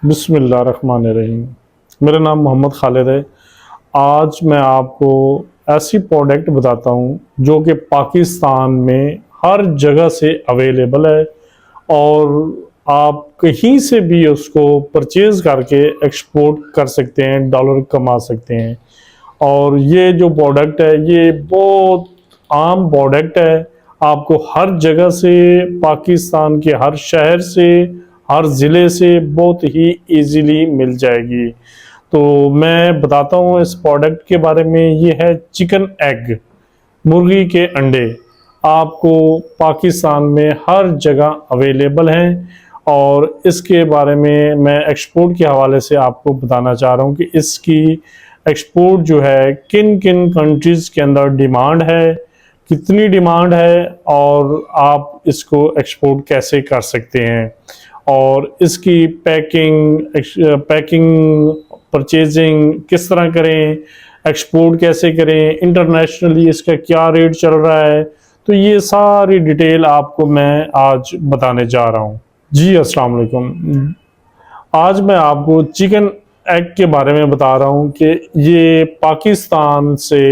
बिस्मिल्लाहिर्रहमानिर्रहीम। मेरा नाम मोहम्मद खालिद है। आज मैं आपको ऐसी प्रोडक्ट बताता हूँ जो कि पाकिस्तान में हर जगह से अवेलेबल है और आप कहीं से भी उसको परचेज़ करके एक्सपोर्ट कर सकते हैं, डॉलर कमा सकते हैं। और ये जो प्रोडक्ट है ये बहुत आम प्रोडक्ट है। आपको हर जगह से, पाकिस्तान के हर शहर से, हर ज़िले से बहुत ही इजीली मिल जाएगी। तो मैं बताता हूँ इस प्रोडक्ट के बारे में। ये है चिकन एग, मुर्गी के अंडे। आपको पाकिस्तान में हर जगह अवेलेबल हैं और इसके बारे में मैं एक्सपोर्ट के हवाले से आपको बताना चाह रहा हूँ कि इसकी एक्सपोर्ट जो है किन किन कंट्रीज़ के अंदर डिमांड है, कितनी डिमांड है और आप इसको एक्सपोर्ट कैसे कर सकते हैं और इसकी पैकिंग परचेजिंग किस तरह करें, एक्सपोर्ट कैसे करें, इंटरनेशनली इसका क्या रेट चल रहा है। तो ये सारी डिटेल आपको मैं आज बताने जा रहा हूँ। जी अस्सलाम वालेकुम। आज मैं आपको चिकन एग के बारे में बता रहा हूँ कि ये पाकिस्तान से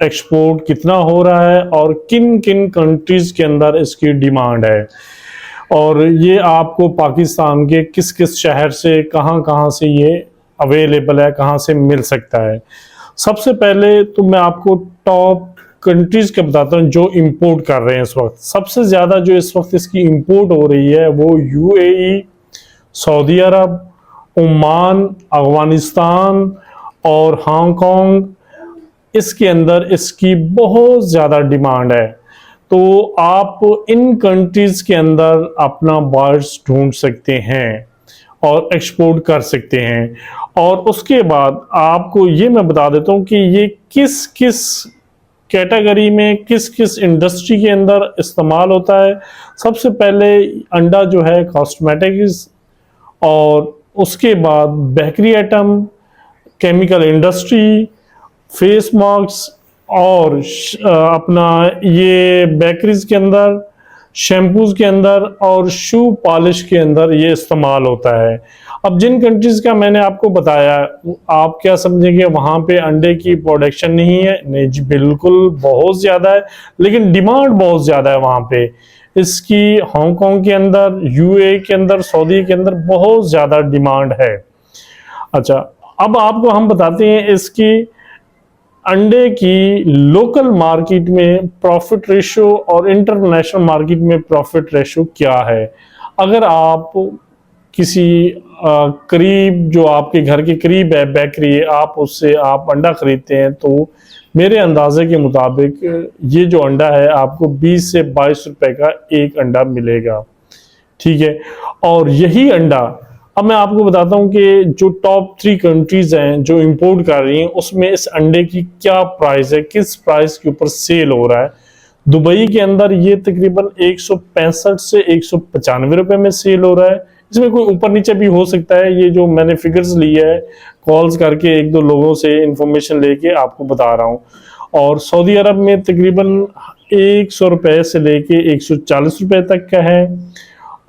एक्सपोर्ट कितना हो रहा है और किन किन कंट्रीज़ के अंदर इसकी डिमांड है और ये आपको पाकिस्तान के किस किस शहर से, कहाँ कहाँ से ये अवेलेबल है, कहाँ से मिल सकता है। सबसे पहले तो मैं आपको टॉप कंट्रीज़ के बताता हूँ जो इंपोर्ट कर रहे हैं इस वक्त। सबसे ज़्यादा जो इस वक्त इसकी इंपोर्ट हो रही है वो यूएई, सऊदी अरब, ओमान, अफगानिस्तान और हांगकांग, इसके अंदर इसकी बहुत ज़्यादा डिमांड है। तो आप इन कंट्रीज़ के अंदर अपना बायर्स ढूंढ सकते हैं और एक्सपोर्ट कर सकते हैं। और उसके बाद आपको ये मैं बता देता हूँ कि ये किस किस कैटेगरी में, किस किस इंडस्ट्री के अंदर इस्तेमाल होता है। सबसे पहले अंडा जो है कॉस्मेटिक्स, और उसके बाद bakery item, chemical industry, face mask और अपना ये बेकरीज के अंदर, शैम्पूज के अंदर और शू पॉलिश के अंदर ये इस्तेमाल होता है। अब जिन कंट्रीज़ का मैंने आपको बताया, आप क्या समझेंगे वहाँ पे अंडे की प्रोडक्शन नहीं है? नहीं जी, बिल्कुल बहुत ज़्यादा है, लेकिन डिमांड बहुत ज़्यादा है वहाँ पे इसकी। हांगकांग के अंदर, यूएई के अंदर, सऊदी के अंदर बहुत ज़्यादा डिमांड है। अच्छा, अब आपको हम बताते हैं इसकी अंडे की लोकल मार्केट में प्रॉफिट रेशो और इंटरनेशनल मार्केट में प्रॉफिट रेशो क्या है। अगर आप किसी करीब, जो आपके घर के करीब है बेकरी, आप उससे आप अंडा खरीदते हैं तो मेरे अंदाजे के मुताबिक ये जो अंडा है आपको 20 से 22 रुपए का एक अंडा मिलेगा, ठीक है। और यही अंडा, अब मैं आपको बताता हूँ कि जो टॉप 3 कंट्रीज़ हैं जो इंपोर्ट कर रही हैं उसमें इस अंडे की क्या प्राइस है, किस प्राइस के ऊपर सेल हो रहा है। दुबई के अंदर ये तकरीबन 165 से 195 रुपए में सेल हो रहा है। इसमें कोई ऊपर नीचे भी हो सकता है, ये जो मैंने फिगर्स ली है कॉल्स करके एक दो लोगों से इंफॉर्मेशन लेके आपको बता रहा हूँ। और सऊदी अरब में तकरीबन 100 रुपए से लेके 140 रुपए तक का है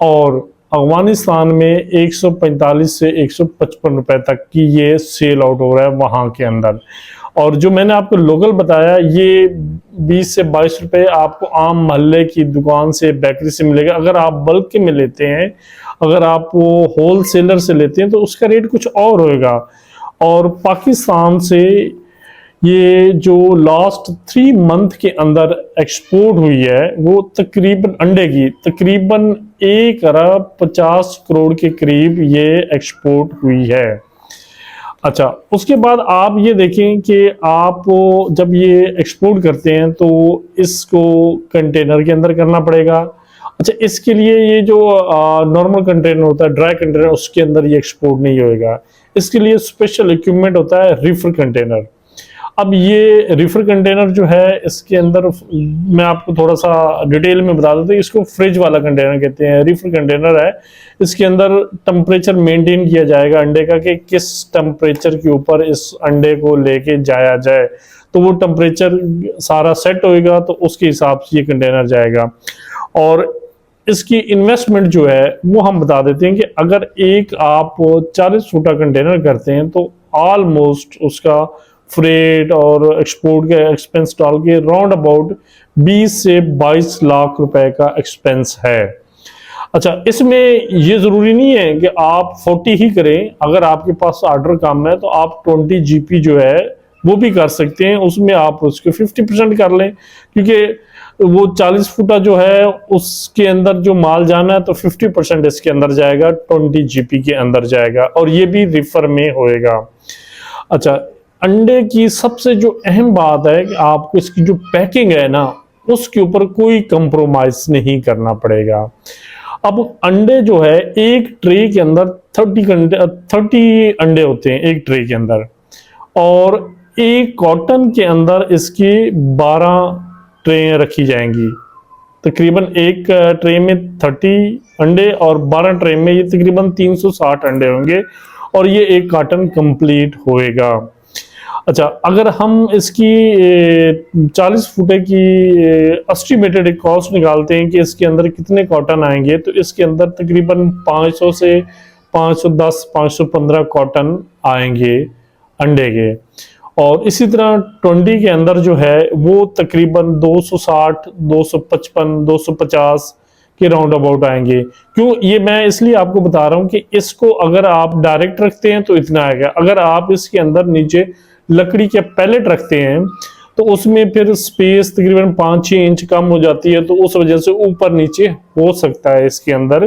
और अफगानिस्तान में 145 से 155 रुपए तक की ये सेल आउट हो रहा है वहाँ के अंदर। और जो मैंने आपको लोकल बताया ये 20 से 22 रुपए आपको आम मोहल्ले की दुकान से, बेकरी से मिलेगा। अगर आप बल्क के में लेते हैं, अगर आप वो होल सेलर से लेते हैं तो उसका रेट कुछ और होएगा। और पाकिस्तान से ये जो लास्ट 3 मंथ के अंदर एक्सपोर्ट हुई है वो तकरीबन अंडे की तकरीबन 1 अरब 50 करोड़ के करीब ये एक्सपोर्ट हुई है। अच्छा, उसके बाद आप ये देखें कि आप जब ये एक्सपोर्ट करते हैं तो इसको कंटेनर के अंदर करना पड़ेगा। अच्छा, इसके लिए ये जो नॉर्मल कंटेनर होता है, ड्राई कंटेनर, उसके अंदर ये एक्सपोर्ट नहीं होएगा। इसके लिए स्पेशल इक्विपमेंट होता है, रिफर कंटेनर। अब ये रिफर कंटेनर जो है इसके अंदर मैं आपको थोड़ा सा डिटेल में बता देता हूँ। इसको फ्रिज वाला कंटेनर कहते हैं, रिफर कंटेनर है। इसके अंदर टेम्परेचर मेंटेन किया जाएगा अंडे का कि किस टेम्परेचर के ऊपर इस अंडे को लेके जाया जाए, तो वो टेम्परेचर सारा सेट होएगा तो उसके हिसाब से ये कंटेनर जाएगा। और इसकी इन्वेस्टमेंट जो है वो हम बता देते हैं कि अगर एक आप 40 फुटा कंटेनर करते हैं तो ऑलमोस्ट उसका फ्रेट और एक्सपोर्ट का एक्सपेंस डाल के राउंड अबाउट 20 से 22 लाख रुपए का एक्सपेंस है। अच्छा, इसमें ये जरूरी नहीं है कि आप 40 ही करें। अगर आपके पास ऑर्डर कम है तो आप 20 जीपी जो है वो भी कर सकते हैं, उसमें आप उसके 50% कर लें, क्योंकि वो 40 फुटा जो है उसके अंदर जो माल जाना है तो 50% इसके अंदर जाएगा, 20 जीपी के अंदर जाएगा, और ये भी रिफर में होएगा। अच्छा, अंडे की सबसे जो अहम बात है कि आपको इसकी जो पैकिंग है ना उसके ऊपर कोई कंप्रोमाइज नहीं करना पड़ेगा। अब अंडे जो है एक ट्रे के अंदर 30 अंडे होते हैं एक ट्रे के अंदर, और एक कॉटन के अंदर इसकी 12 ट्रे रखी जाएंगी। तकरीबन एक ट्रे में 30 अंडे और 12 ट्रे में ये तकरीबन 360 अंडे होंगे, और ये एक कार्टन कंप्लीट होएगा। अच्छा, अगर हम इसकी 40 फुटे की एस्टिमेटेड कॉस्ट निकालते हैं कि इसके अंदर कितने कॉटन आएंगे, तो इसके अंदर तकरीबन 500 से 510 515 कॉटन आएंगे अंडे के। और इसी तरह 20 के अंदर जो है वो तकरीबन 260 255 250 के राउंड अबाउट आएंगे। क्यों, ये मैं इसलिए आपको बता रहा हूं कि इसको अगर आप डायरेक्ट रखते हैं तो इतना आएगा, अगर आप इसके अंदर नीचे लकड़ी के पैलेट रखते हैं तो उसमें फिर स्पेस तकरीबन 5-6 इंच कम हो जाती है, तो उस वजह से ऊपर नीचे हो सकता है इसके अंदर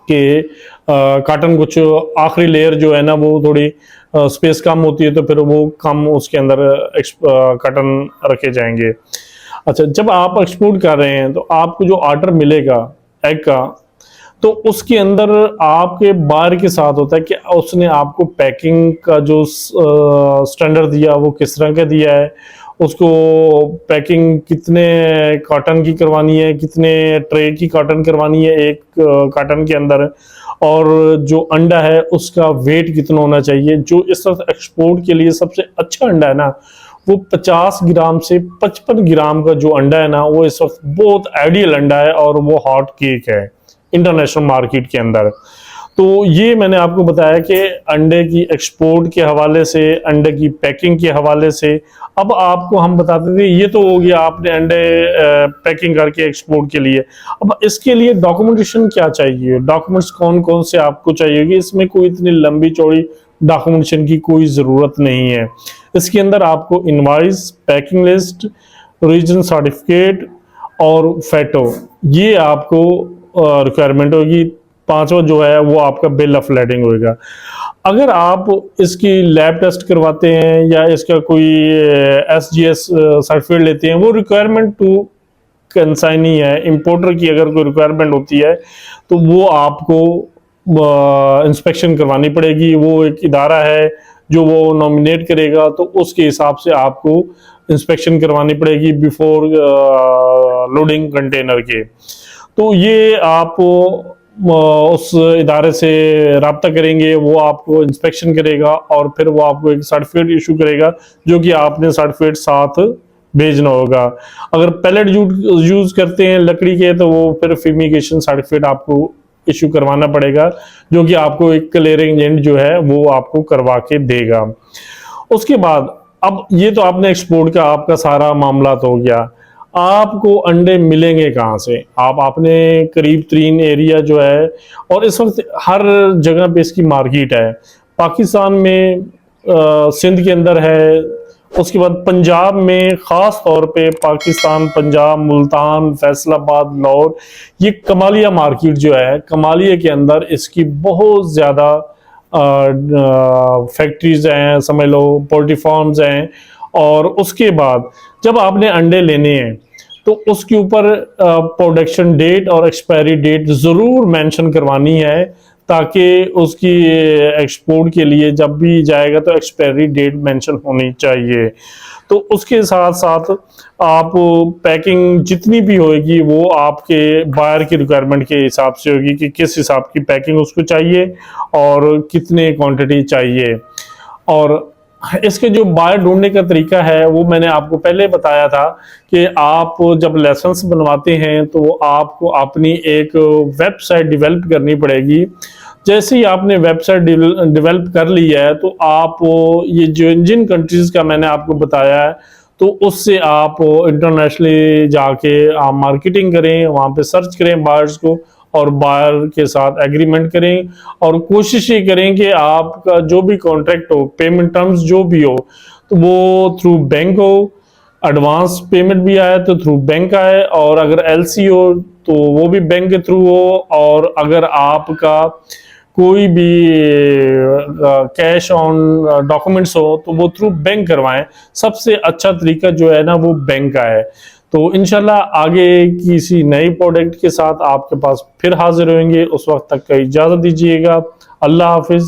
कि काटन कुछ आखिरी लेयर जो है ना वो थोड़ी स्पेस कम होती है, तो फिर वो कम उसके अंदर काटन रखे जाएंगे। अच्छा, जब आप एक्सपोर्ट कर रहे हैं तो आपको जो ऑर्डर मिलेगा एग का, तो उसके अंदर आपके बायर के साथ होता है कि उसने आपको पैकिंग का जो स्टैंडर्ड दिया वो किस तरह का दिया है, उसको पैकिंग कितने कॉटन की करवानी है, कितने ट्रे की कॉटन करवानी है एक कॉटन के अंदर, और जो अंडा है उसका वेट कितना होना चाहिए। जो इस वक्त एक्सपोर्ट के लिए सबसे अच्छा अंडा है ना वो 50 ग्राम से 55 ग्राम का जो अंडा है ना वो इस वक्त बहुत आइडियल अंडा है, और वो हॉट केक है इंटरनेशनल मार्केट के अंदर। तो ये मैंने आपको बताया कि अंडे की एक्सपोर्ट के हवाले से, अंडे की पैकिंग के हवाले से। अब आपको हम बताते थे ये तो हो गया आपने अंडे पैकिंग करके एक्सपोर्ट के लिए। अब इसके लिए डॉक्यूमेंटेशन क्या चाहिए, डॉक्यूमेंट्स कौन कौन से आपको चाहिए, इसमें कोई इतनी लंबी चौड़ी डॉक्यूमेंटेशन की कोई ज़रूरत नहीं है। इसके अंदर आपको invoice, packing list, origin certificate और फैटो, ये आपको रिक्वायरमेंट होगी। पांचवा जो है वो आपका बिल ऑफ लेडिंग होगा। अगर आप इसकी लैब टेस्ट करवाते हैं या इसका कोई SGS सर्टिफिकेट लेते हैं, वो रिक्वायरमेंट टू कंसाइनी है। इंपोर्टर की अगर कोई रिक्वायरमेंट होती है तो वो आपको इंस्पेक्शन करवानी पड़ेगी। वो एक इदारा है जो वो नॉमिनेट करेगा, तो उसके हिसाब से आपको इंस्पेक्शन करवानी पड़ेगी बिफोर लोडिंग कंटेनर के। तो ये आप उस इदारे से रब्ता करेंगे, वो आपको इंस्पेक्शन करेगा और फिर वो आपको एक सर्टिफिकेट इशू करेगा जो कि आपने सर्टिफिकेट साथ भेजना होगा। अगर पैलेट यूज करते हैं लकड़ी के तो वो फिर फ्यूमिगेशन सर्टिफिकेट आपको इशू करवाना पड़ेगा, जो कि आपको एक क्लियरिंग एजेंट जो है वो आपको करवा के देगा। उसके बाद अब ये तो आपने एक्सपोर्ट का आपका सारा मामला तो हो गया। आपको अंडे मिलेंगे कहाँ से? आप अपने करीब तरीन एरिया जो है, और इस वक्त हर जगह पे इसकी मार्केट है। पाकिस्तान में सिंध के अंदर है, उसके बाद पंजाब में ख़ास तौर पे पाकिस्तान, पंजाब, मुल्तान, फैसलाबाद, लाहौर, ये कमालिया मार्केट जो है, कमालिया के अंदर इसकी बहुत ज़्यादा फैक्ट्रीज हैं, समझ लो पोल्ट्री फार्म्स हैं। और उसके बाद जब आपने अंडे लेने हैं तो उसके ऊपर प्रोडक्शन डेट और एक्सपायरी डेट ज़रूर मेंशन करवानी है, ताकि उसकी एक्सपोर्ट के लिए जब भी जाएगा तो एक्सपायरी डेट मेंशन होनी चाहिए। तो उसके साथ साथ आप पैकिंग जितनी भी होगी वो आपके बायर की रिक्वायरमेंट के हिसाब से होगी कि किस हिसाब की पैकिंग उसको चाहिए और कितने क्वांटिटी चाहिए। और इसके जो बायर ढूंढने का तरीका है वो मैंने आपको पहले बताया था कि आप जब लाइसेंस बनवाते हैं तो आपको अपनी एक वेबसाइट डेवलप करनी पड़ेगी। जैसे ही आपने वेबसाइट डेवलप कर ली है तो आप ये जो जिन कंट्रीज का मैंने आपको बताया है तो उससे आप इंटरनेशनली जाके आप मार्केटिंग करें, वहाँ पे सर्च करें बायर्स को और बायर के साथ एग्रीमेंट करें और कोशिश ये करें कि आपका जो भी कॉन्ट्रैक्ट हो, पेमेंट टर्म्स जो भी हो, तो वो थ्रू बैंक हो, एडवांस पेमेंट भी आए तो थ्रू बैंक आए, और अगर एलसी हो तो वो भी बैंक के थ्रू हो, और अगर आपका कोई भी कैश ऑन डॉक्यूमेंट्स हो तो वो थ्रू बैंक करवाएं। सबसे अच्छा तरीका जो है ना वो बैंक का है। तो इंशाल्लाह आगे किसी नई प्रोडक्ट के साथ आपके पास फिर हाजिर होंगे, उस वक्त तक का इजाज़त दीजिएगा। अल्लाह हाफिज।